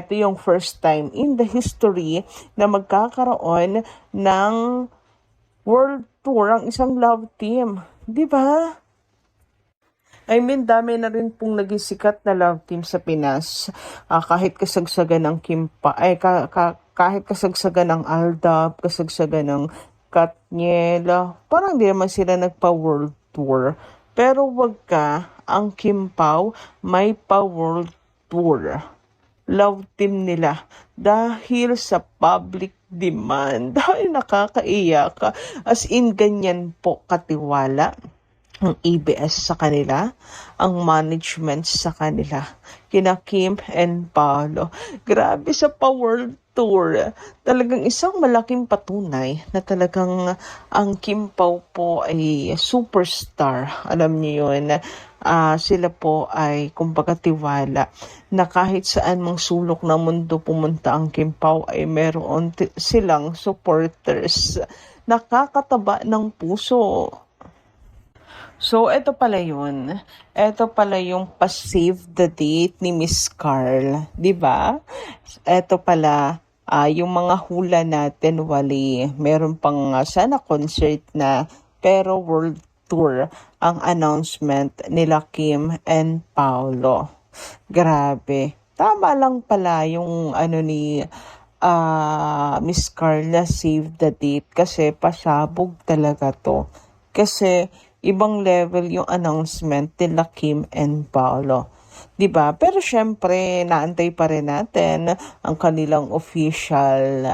Ito yung first time in the history na magkakaroon ng world tour ang isang love team. Di ba? I mean, dami na rin pong naging sikat na love team sa Pinas. Kahit kasagsagan ng kahit kasagsagan ng Aldab, kasagsagan ng Katniel, parang di naman sila nagpa-world tour. Pero wag ka, ang Kim Pao may pa-world tour. Love team nila dahil sa public demand. Dahil nakakaiyak. As in, ganyan po katiwala ang ABS sa kanila, ang management sa kanila, kina Kim and Paolo. Grabe sa pa-world tour. Talagang isang malaking patunay na talagang ang Kim Pao po ay superstar. Alam niyo yun, sila po ay kumbaga tiwala na kahit saan mang sulok ng mundo pumunta ang Kim Pao ay meron silang supporters. Nakakataba ng puso. So, ito pala yun. Ito pala yung pa-save the date ni Miss Carl. Diba? Ito pala, yung mga hula natin, wali. Meron pang sana concert na, pero world tour ang announcement nila Kim and Paolo. Grabe. Tama lang pala yung ni Miss Carl na save the date kasi pasabog talaga to. Kasi ibang level yung announcement nila Kim and Paolo. 'Di ba? Pero syempre, naantay pa rin natin ang kanilang official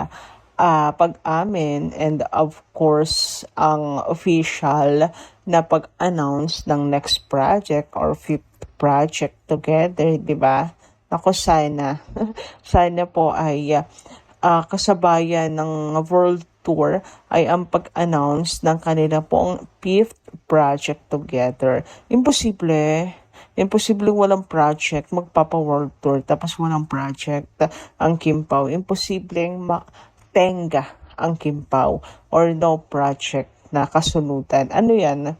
pag-amin and of course, ang official na pag-announce ng next project or fifth project together, 'di ba? Ako sana, sana po ay kasabayan ng world tour ay ang pag-announce ng kanila pong fifth project together. Imposible. Imposible walang project, magpapa-world tour, tapos walang project ang Kim Pao. Imposibleng tenga ang Kim Pao or no project na kasunod. Ano yan?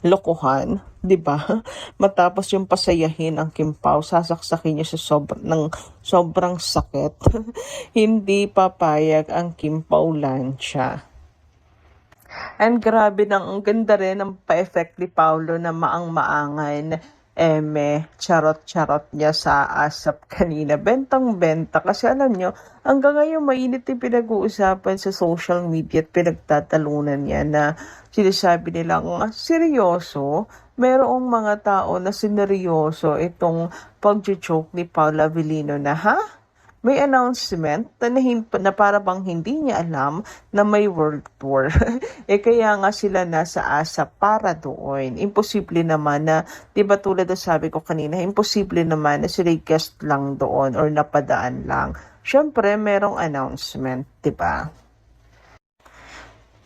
Lokohan, 'di ba? Matapos yung pasayahin ang Kim Pao, sasaksakin niya sa sobrang sakit. Hindi papayag ang Kim Pao Lancia. And grabe ang ganda rin ng pa-effect ni Paolo na maang-maangan. Charot-charot niya sa ASAP kanina. Bentang-benta. Kasi alam nyo, hanggang ngayon mainit yung pinag-uusapan sa social media at pinagtatalunan niya na sinasabi nilang seryoso. Merong mga tao na sineryoso itong pag-joke ni Paula Avellino na may announcement na para bang hindi niya alam na may world tour. Kaya nga sila nasa ASAP para doon. Imposible naman na, di ba tulad na sabi ko kanina, imposible naman na sila guest lang doon or napadaan lang. Siyempre, merong announcement, di ba?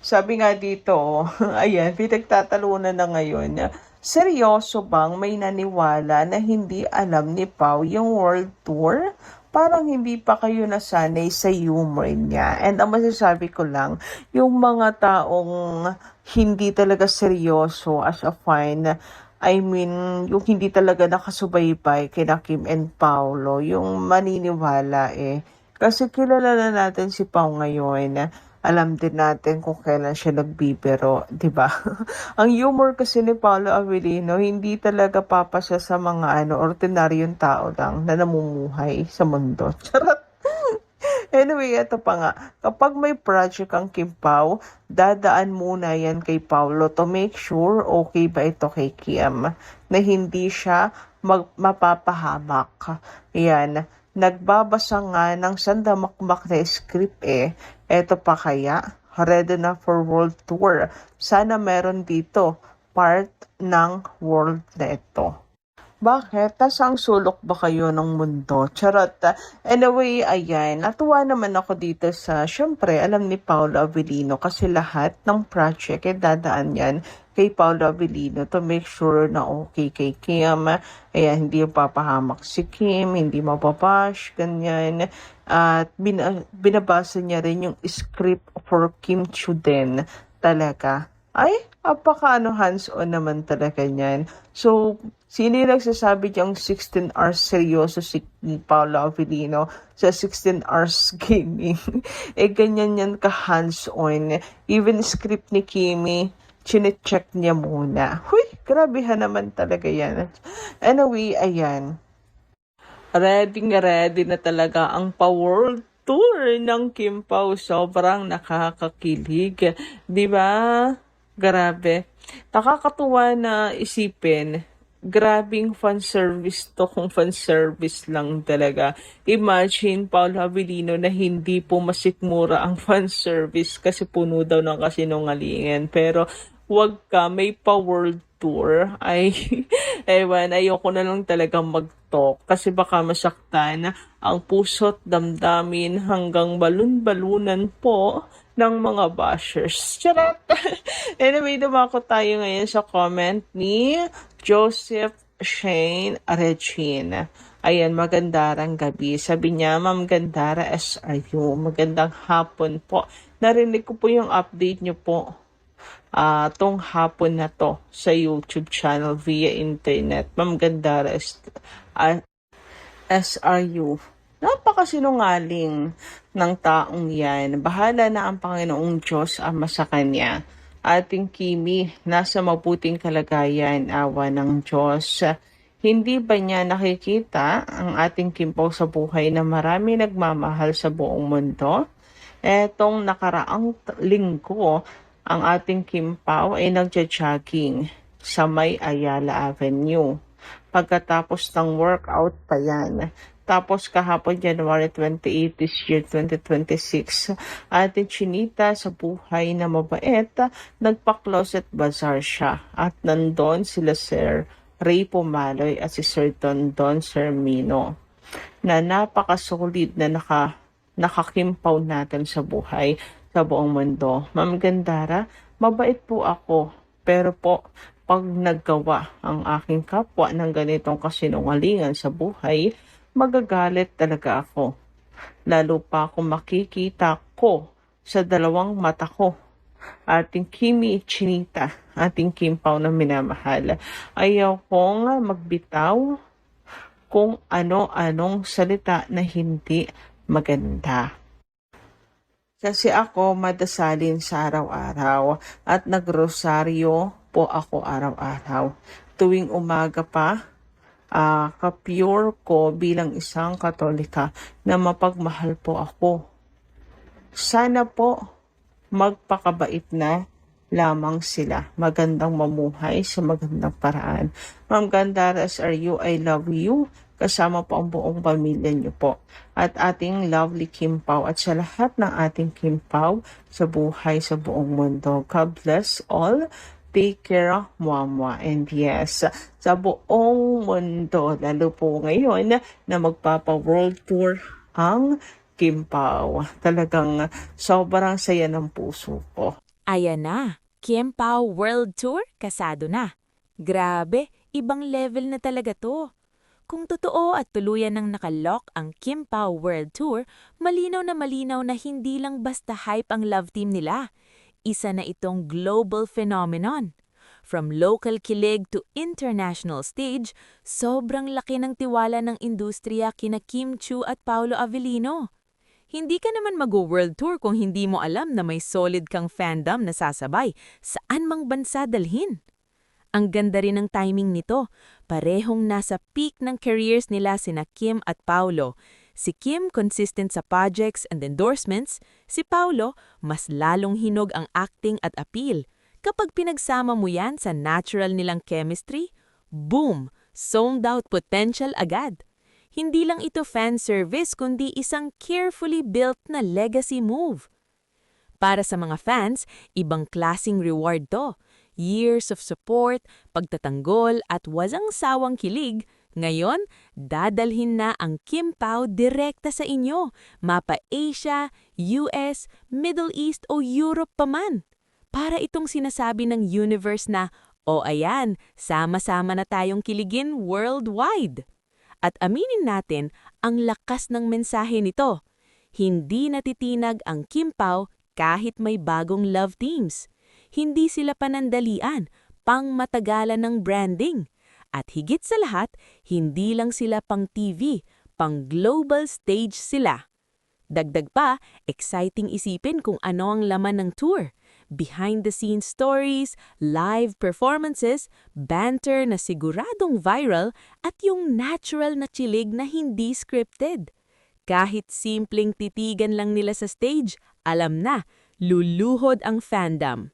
Sabi nga dito, ayan, pinagtatalunan na ngayon, seryoso bang may naniwala na hindi alam ni Pao yung world tour? Parang hindi pa kayo nasanay sa humor niya. And ang masasabi ko lang, yung mga taong hindi talaga seryoso as a fan, I mean, yung hindi talaga nakasubaybay kina Kim and Paolo, yung maniniwala Kasi kilala na natin si Pao ngayon. Alam din natin kung kailan siya nagbibiro, di ba? Ang humor kasi ni Paolo Avellino, hindi talaga papasya sa mga ordinaryong tao lang na namumuhay sa mundo. Charot! Anyway, ito pa nga. Kapag may project ang Kim Pao, dadaan muna yan kay Paolo to make sure okay ba ito kay Kim na hindi siya mapapahamak. Yan. Nagbabasa nga ng sandamakmak na script Eto pa kaya, ready na for world tour. Sana meron dito, part ng world na ito. Bakit? Ang sulok ba kayo ng mundo? Charot. Anyway, ayan. Natuwa naman ako dito sa, syempre, alam ni Paolo Avellino kasi lahat ng project dadaan yan kay Paolo Avellino to make sure na okay kay Kim. Ayan, hindi papahamak si Kim, hindi mapabash, ganyan. At binabasa niya rin yung script for Kim Chiu din. Talaga. Ay, apaka hands-on naman talaga niyan. So, sino yung nagsasabi diyang 16 hours seryoso si Paolo Avellino sa 16 hours gaming? Ganyan yan ka hands-on. Even script ni Kimi, chinecheck niya muna. Huy, grabehan naman talaga yan. Anyway, ayan. Ready na talaga ang pa-world tour ng Kim Pao. Sobrang nakakakilig. 'Di ba? Grabe. Nakakatuwa na isipin. Grabing fan service to kung fan service lang talaga. Imagine Paolo Avellino na hindi po masikmura ang fan service kasi puno daw ng kasinungalingan. Pero wag ka, may pa-world tour. Ay, ewan, ayoko na lang talaga mag-talk kasi baka masaktan ang puso't damdamin hanggang balun-balunan po ng mga bashers. Charot! Anyway, dumako tayo ngayon sa comment ni Joseph Shane Regine. Ayan, magandarang gabi. Sabi niya, Ma'am Gandara SRU, magandang hapon po. Narinig ko po yung update niyo po tong hapon na to sa YouTube channel via internet. Ma'am Gandara SRU. Napakasinungaling ng taong yan. Bahala na ang Panginoong Diyos ama sa kanya. Ating Kimi, nasa mabuting kalagayan, awa ng Diyos. Hindi ba niya nakikita ang ating Kimpaw sa buhay na marami nagmamahal sa buong mundo? Etong nakaraang linggo, ang ating Kimpaw ay nagja-jogging sa may Ayala Avenue. Pagkatapos ng workout pa yan. Tapos kahapon January 28 this year 2026, ating chinita sa buhay na mabait, nagpa-closet bazaar siya. At nandun sila Sir Ray Pumaloy at si Sir Don Sermino na napakasolid na nakakimpaw natin sa buhay sa buong mundo. Ma'am Gandara, mabait po ako, pero po pag naggawa ang aking kapwa ng ganitong kasinungalingan sa buhay, magagalit talaga ako. Lalo pa kung makikita ko sa dalawang mata ko ating Kimi Chinita, ating Kimpaw na minamahal. Ayaw kong magbitaw kung ano-anong salita na hindi maganda. Kasi ako madasalin sa araw-araw at nagrosaryo po ako araw-araw. Tuwing umaga pa, ka-pure ko bilang isang Katolika na mapagmahal po ako. Sana po magpakabait na lamang sila. Magandang mamuhay sa magandang paraan. Ma'am Gandara SRU, I love you. Kasama po ang buong pamilya niyo po. At ating lovely Kimpaw at sa lahat ng ating Kimpaw sa buhay sa buong mundo. God bless all. Take care, Mama. And yes, sa buong mundo, lalo po ngayon na magpapa-world tour ang Kimpaw. Talagang sobrang saya ng puso ko. Ayan na, Kimpaw World Tour, kasado na. Grabe, ibang level na talaga to. Kung totoo at tuluyan ng nakalock ang Kimpaw World Tour, malinaw na hindi lang basta hype ang love team nila. Isa na itong global phenomenon. From local kilig to international stage, sobrang laki ng tiwala ng industriya kina Kim Chiu at Paolo Avellino. Hindi ka naman mag-world tour kung hindi mo alam na may solid kang fandom na sasabay saan mang bansa dalhin. Ang ganda rin ng timing nito, parehong nasa peak ng careers nila sina Kim at Paolo. Si Kim consistent sa projects and endorsements, si Paolo mas lalong hinog ang acting at appeal. Kapag pinagsama mo yan sa natural nilang chemistry, boom! Sold out potential agad. Hindi lang ito fan service kundi isang carefully built na legacy move. Para sa mga fans, ibang klasing reward to. Years of support, pagtatanggol at wasang sawang kilig, ngayon, dadalhin na ang Kimpaw direkta sa inyo, mapa Asia, US, Middle East o Europe pa man. Para itong sinasabi ng universe na, o ayan, sama-sama na tayong kiligin worldwide. At aminin natin, ang lakas ng mensahe nito. Hindi natitinag ang Kimpaw kahit may bagong love teams. Hindi sila panandalian, pangmatagalan ng branding. At higit sa lahat, hindi lang sila pang TV, pang global stage sila. Dagdag pa, exciting isipin kung ano ang laman ng tour. Behind-the-scenes stories, live performances, banter na siguradong viral, at yung natural na kilig na hindi scripted. Kahit simpleng titigan lang nila sa stage, alam na, luluhod ang fandom.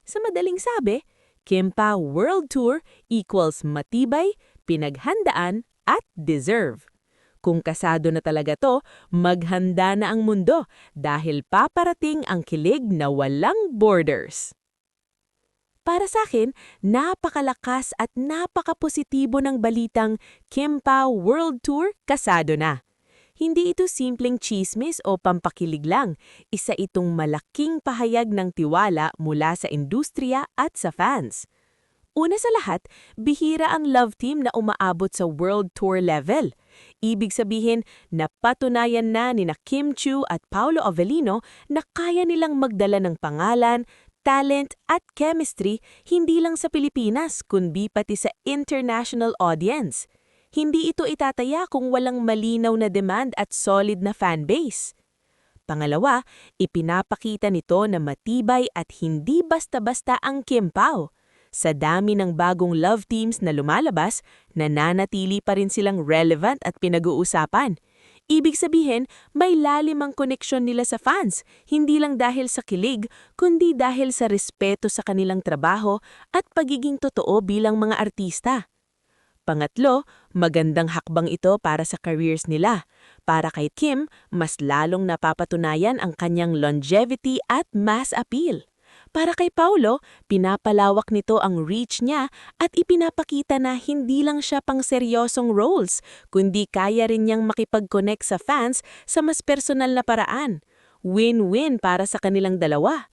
Sa madaling sabi, Kim Pao World Tour equals matibay, pinaghandaan, at deserve. Kung kasado na talaga to, maghanda na ang mundo dahil paparating ang kilig na walang borders. Para sa akin, napakalakas at napakapositibo ng balitang Kim Pao World Tour kasado na. Hindi ito simpleng chismis o pampakilig lang, isa itong malaking pahayag ng tiwala mula sa industriya at sa fans. Una sa lahat, bihira ang love team na umaabot sa world tour level. Ibig sabihin, napatunayan na nina Kim Chiu at Paolo Avellino na kaya nilang magdala ng pangalan, talent at chemistry hindi lang sa Pilipinas kundi pati sa international audience. Hindi ito itataya kung walang malinaw na demand at solid na fanbase. Pangalawa, ipinapakita nito na matibay at hindi basta-basta ang Kim Pao. Sa dami ng bagong love teams na lumalabas, nananatili pa rin silang relevant at pinag-uusapan. Ibig sabihin, may lalim ang koneksyon nila sa fans, hindi lang dahil sa kilig, kundi dahil sa respeto sa kanilang trabaho at pagiging totoo bilang mga artista. Pangatlo, magandang hakbang ito para sa careers nila. Para kay Kim, mas lalong napapatunayan ang kanyang longevity at mass appeal. Para kay Paolo, pinapalawak nito ang reach niya at ipinapakita na hindi lang siya pang seryosong roles, kundi kaya rin niyang makipag-connect sa fans sa mas personal na paraan. Win-win para sa kanilang dalawa.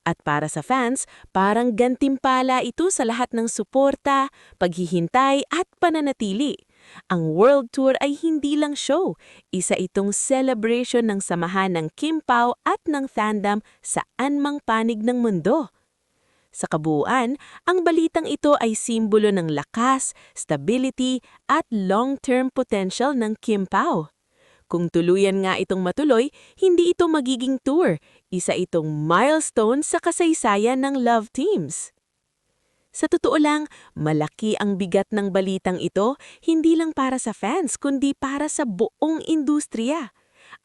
At para sa fans, parang gantimpala ito sa lahat ng suporta, paghihintay at pananatili. Ang World Tour ay hindi lang show, isa itong celebration ng samahan ng Kim Pao at ng fandom sa anmang panig ng mundo. Sa kabuuan, ang balitang ito ay simbolo ng lakas, stability at long-term potential ng Kim Pao. Kung tuluyan nga itong matuloy, hindi ito magiging tour, isa itong milestone sa kasaysayan ng love teams. Sa totoo lang, malaki ang bigat ng balitang ito, hindi lang para sa fans, kundi para sa buong industriya.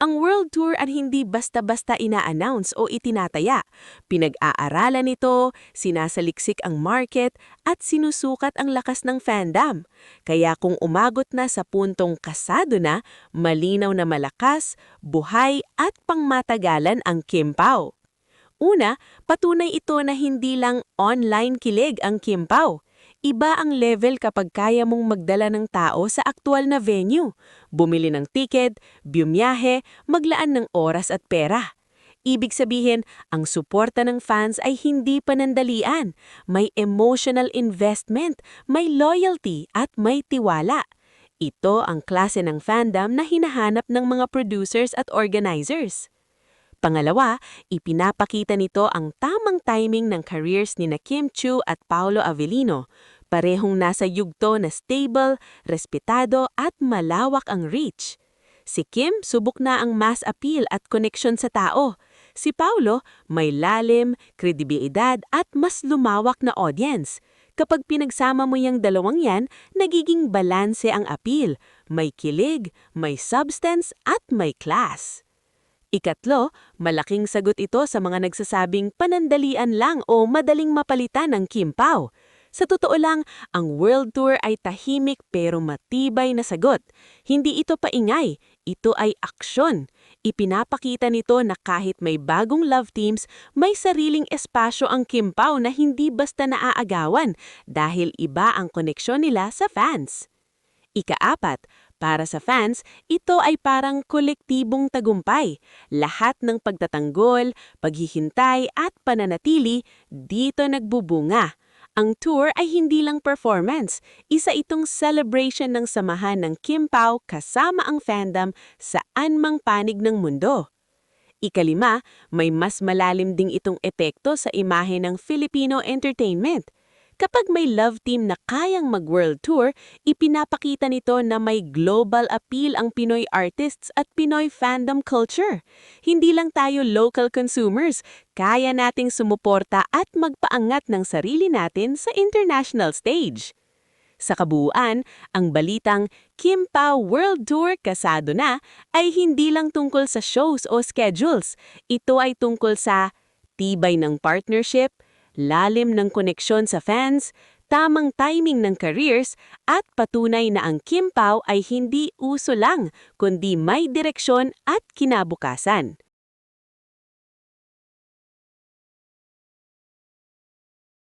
Ang World Tour ay hindi basta-basta ina-announce o itinataya. Pinag-aaralan nito, sinasaliksik ang market, at sinusukat ang lakas ng fandom. Kaya kung umagot na sa puntong kasado na, malinaw na malakas, buhay at pangmatagalan ang Kim Pao. Una, patunay ito na hindi lang online kilig ang Kim Pao. Iba ang level kapag kaya mong magdala ng tao sa aktual na venue, bumili ng ticket, bumiyahe, maglaan ng oras at pera. Ibig sabihin, ang suporta ng fans ay hindi panandalian. May emotional investment, may loyalty at may tiwala. Ito ang klase ng fandom na hinahanap ng mga producers at organizers. Pangalawa, ipinapakita nito ang tamang timing ng careers ni Kim Chiu at Paolo Avellino. Parehong nasa yugto na stable, respetado at malawak ang reach. Si Kim subok na ang mass appeal at koneksyon sa tao. Si Paolo may lalim, kredibilidad at mas lumawak na audience. Kapag pinagsama mo yung dalawang yan, nagiging balanse ang appeal. May kilig, may substance at may class. Ikatlo, malaking sagot ito sa mga nagsasabing panandalian lang o madaling mapalitan ng Kim Pao. Sa totoo lang, ang World Tour ay tahimik pero matibay na sagot. Hindi ito paingay, ito ay aksyon. Ipinapakita nito na kahit may bagong love teams, may sariling espasyo ang Kim Pao na hindi basta naaagawan dahil iba ang koneksyon nila sa fans. Ikaapat, para sa fans, ito ay parang kolektibong tagumpay. Lahat ng pagtatanggol, paghihintay at pananatili, dito nagbubunga. Ang tour ay hindi lang performance, isa itong celebration ng samahan ng Kim Pao kasama ang fandom sa anmang panig ng mundo. Ikalima, may mas malalim ding itong epekto sa imahe ng Filipino entertainment. Kapag may love team na kayang mag-world tour, ipinapakita nito na may global appeal ang Pinoy artists at Pinoy fandom culture. Hindi lang tayo local consumers, kaya nating sumuporta at magpaangat ng sarili natin sa international stage. Sa kabuuan, ang balitang Kim Pao World Tour kasado na ay hindi lang tungkol sa shows o schedules. Ito ay tungkol sa tibay ng partnership, lalim ng koneksyon sa fans, tamang timing ng careers, at patunay na ang Kim Pao ay hindi uso lang, kundi may direksyon at kinabukasan.